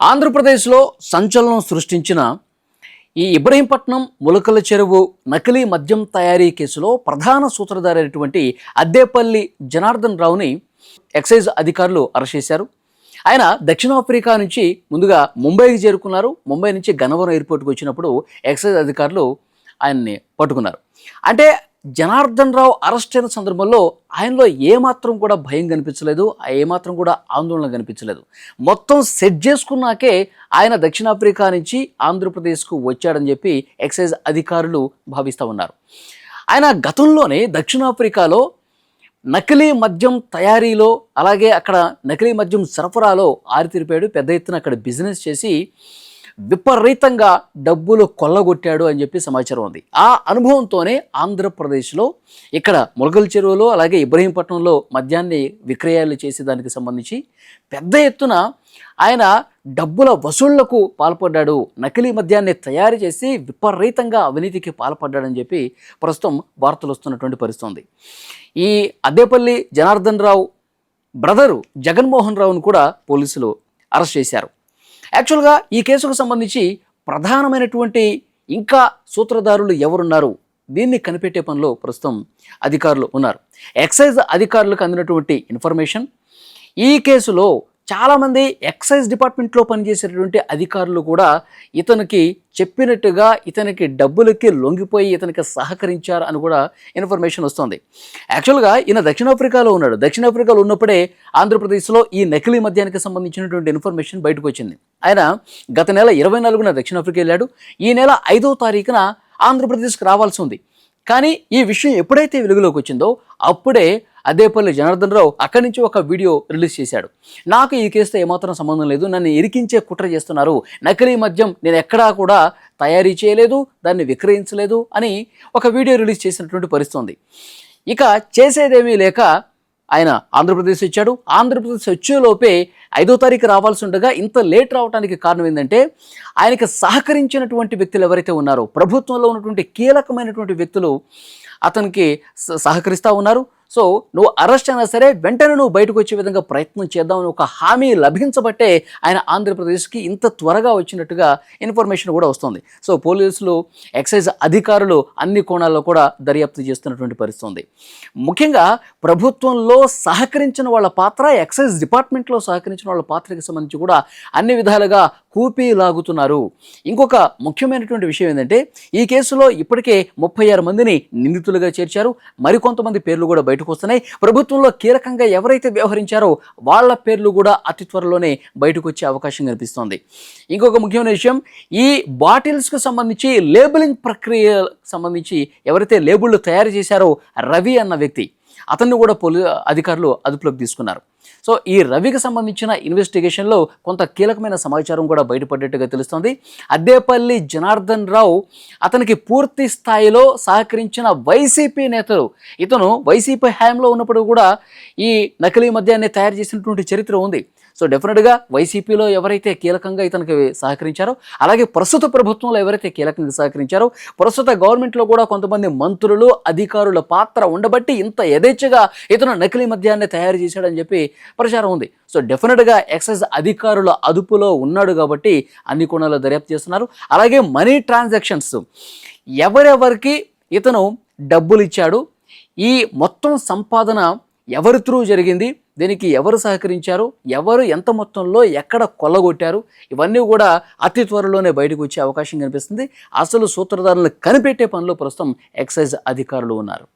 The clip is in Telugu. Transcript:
ఆంధ్రప్రదేశ్లో సంచలనం సృష్టించిన ఈ ఇబ్రహీంపట్నం ములకల చెరువు నకిలీ మద్యం తయారీ కేసులో ప్రధాన సూత్రధారి అయినటువంటి అద్దేపల్లి జనార్దన్ రావుని ఎక్సైజ్ అధికారులు అరెస్ట్ చేశారు. ఆయన దక్షిణాఫ్రికా నుంచి ముందుగా ముంబైకి చేరుకున్నారు. ముంబై నుంచి గన్నవరం ఎయిర్పోర్ట్కి వచ్చినప్పుడు ఎక్సైజ్ అధికారులు ఆయన్ని పట్టుకున్నారు. అంటే జనార్దన్ రావు అరెస్ట్ అయిన సందర్భంలో ఆయనలో ఏమాత్రం కూడా భయం కనిపించలేదు, ఏమాత్రం కూడా ఆందోళన కనిపించలేదు. మొత్తం సెట్ చేసుకున్నాకే ఆయన దక్షిణాఫ్రికా నుంచి ఆంధ్రప్రదేశ్కు వచ్చాడని చెప్పి ఎక్సైజ్ అధికారులు భావిస్తూ ఉన్నారు. ఆయన గతంలోనే దక్షిణాఫ్రికాలో నకిలీ మద్యం తయారీలో అలాగే అక్కడ నకిలీ మద్యం సరఫరాలో ఆరితేరిపాడు. పెద్ద ఎత్తున అక్కడ బిజినెస్ చేసి విపరీతంగా డబ్బులు కొల్లగొట్టాడు అని చెప్పి సమాచారం ఉంది. ఆ అనుభవంతోనే ఆంధ్రప్రదేశ్లో ఇక్కడ ములకల చెరువులో అలాగే ఇబ్రహీంపట్నంలో మద్యాన్ని విక్రయాలు చేసేదానికి సంబంధించి పెద్ద ఎత్తున ఆయన డబ్బుల వసూళ్లకు పాల్పడ్డాడు, నకిలీ మద్యాన్ని తయారు చేసి విపరీతంగా అవినీతికి పాల్పడ్డాడని చెప్పి ప్రస్తుతం వార్తలు వస్తున్నటువంటి పరిస్థితి ఉంది. ఈ అద్దేపల్లి జనార్దన్ రావు బ్రదరు జగన్మోహన్ రావును కూడా పోలీసులు అరెస్ట్ చేశారు. యాక్చువల్గా ఈ కేసుకు సంబంధించి ప్రధానమైనటువంటి ఇంకా సూత్రధారులు ఎవరున్నారు, దీన్ని కనిపెట్టే పనిలో ప్రస్తుతం అధికారులు ఉన్నారు. ఎక్సైజ్ అధికారులకు అందినటువంటి ఇన్ఫర్మేషన్, ఈ కేసులో చాలామంది ఎక్సైజ్ డిపార్ట్మెంట్లో పనిచేసేటటువంటి అధికారులు కూడా ఇతనికి చెప్పినట్టుగా ఇతనికి డబ్బులకి లొంగిపోయి ఇతనికి సహకరించారు అని కూడా ఇన్ఫర్మేషన్ వస్తుంది. యాక్చువల్గా ఈయన దక్షిణాఫ్రికాలో ఉన్నాడు. దక్షిణాఫ్రికాలో ఉన్నప్పుడే ఆంధ్రప్రదేశ్లో ఈ నకిలీ మద్యానికి సంబంధించినటువంటి ఇన్ఫర్మేషన్ బయటకు వచ్చింది. ఆయన గత నెల 24న దక్షిణాఫ్రికా వెళ్ళాడు. ఈ నెల 5వ తారీఖున ఆంధ్రప్రదేశ్కి రావాల్సి ఉంది. కానీ ఈ విషయం ఎప్పుడైతే వెలుగులోకి వచ్చిందో అప్పుడే అద్దేపల్లి జనార్దన్ రావు అక్కడి నుంచి ఒక వీడియో రిలీజ్ చేశాడు. నాకు ఈ కేసుతో ఏమాత్రం సంబంధం లేదు, నన్ను ఇరికించే కుట్ర చేస్తున్నారు, నకిలీ మద్యం నేను ఎక్కడా కూడా తయారీ చేయలేదు, దాన్ని విక్రయించలేదు అని ఒక వీడియో రిలీజ్ చేసినటువంటి పరిస్థితి ఉంది. ఇక చేసేదేమీ లేక ఆయన ఆంధ్రప్రదేశ్ వచ్చాడు. ఆంధ్రప్రదేశ్ వచ్చేలోపే 5వ తారీఖు రావాల్సి ఉండగా ఇంత లేట్ రావడానికి కారణం ఏంటంటే ఆయనకి సహకరించినటువంటి వ్యక్తులు ఎవరైతే ఉన్నారో ప్రభుత్వంలో ఉన్నటువంటి కీలకమైనటువంటి వ్యక్తులు అతనికి సహకరిస్తూ ఉన్నారు. సో నువ్వు అరెస్ట్ అయినా సరే వెంటనే నువ్వు బయటకు వచ్చే విధంగా ప్రయత్నం చేద్దామని ఒక హామీ లభించబట్టే ఆయన ఆంధ్రప్రదేశ్కి ఇంత త్వరగా వచ్చినట్టుగా ఇన్ఫర్మేషన్ కూడా వస్తుంది. సో పోలీసులు ఎక్సైజ్ అధికారులు అన్ని కోణాల్లో కూడా దర్యాప్తు చేస్తున్నటువంటి పరిస్థితి ఉంది. ముఖ్యంగా ప్రభుత్వంలో సహకరించిన వాళ్ళ పాత్ర, ఎక్సైజ్ డిపార్ట్మెంట్లో సహకరించిన వాళ్ళ పాత్రకి సంబంధించి కూడా అన్ని విధాలుగా కూపీ లాగుతున్నారు. ఇంకొక ముఖ్యమైనటువంటి విషయం ఏంటంటే ఈ కేసులో ఇప్పటికే 36 మందిని నిందితులుగా చేర్చారు. మరికొంతమంది పేర్లు కూడా బయటకు వస్తున్నాయి. ప్రభుత్వంలో కీలకంగా ఎవరైతే వ్యవహరించారో వాళ్ళ పేర్లు కూడా అతి త్వరలోనే బయటకు వచ్చే అవకాశం కనిపిస్తోంది. ఇంకొక ముఖ్యమైన విషయం, ఈ బాటిల్స్కు సంబంధించి లేబులింగ్ ప్రక్రియ సంబంధించి ఎవరైతే లేబుళ్ళు తయారు చేశారో రవి అన్న వ్యక్తి, అతన్ని కూడా అధికారులు అదుపులోకి తీసుకున్నారు. సో ఈ రవికి సంబంధించిన ఇన్వెస్టిగేషన్లో కొంత కీలకమైన సమాచారం కూడా బయటపడ్డట్టుగా తెలుస్తుంది. అద్దేపల్లి జనార్దన్ రావు అతనికి పూర్తి స్థాయిలో సహకరించిన వైసీపీ నేతలు, ఇతను వైసీపీ హయాంలో ఉన్నప్పుడు కూడా ఈ నకిలీ మద్యాన్ని తయారు చేసినటువంటి చరిత్ర ఉంది. సో డెఫినెట్గా వైసీపీలో ఎవరైతే కీలకంగా ఇతనికి సహకరించారో అలాగే ప్రస్తుత ప్రభుత్వంలో ఎవరైతే కీలకంగా సహకరించారో ప్రస్తుత గవర్నమెంట్లో కూడా కొంతమంది మంత్రులు అధికారుల పాత్ర ఉండబట్టి ఇంత యథేచ్ఛగా ఇతను నకిలీ మద్యాన్ని తయారు చేశాడని చెప్పి ప్రచారం ఉంది. సో డెఫినెట్గా ఎక్సైజ్ అధికారుల అదుపులో ఉన్నాడు కాబట్టి అన్ని కోణాల్లో దర్యాప్తు చేస్తున్నారు. అలాగే మనీ ట్రాన్సాక్షన్స్, ఎవరెవరికి ఇతను డబ్బులు ఇచ్చాడు, ఈ మొత్తం సంపాదన ఎవరి త్రూ జరిగింది, దీనికి ఎవరు సహకరించారు, ఎవరు ఎంత మొత్తంలో ఎక్కడ కొల్లగొట్టారు, ఇవన్నీ కూడా అతి త్వరలోనే బయటకు వచ్చే అవకాశం కనిపిస్తుంది. అసలు సూత్రధారులను కనిపెట్టే పనిలో ప్రస్తుతం ఎక్సైజ్ అధికారులు ఉన్నారు.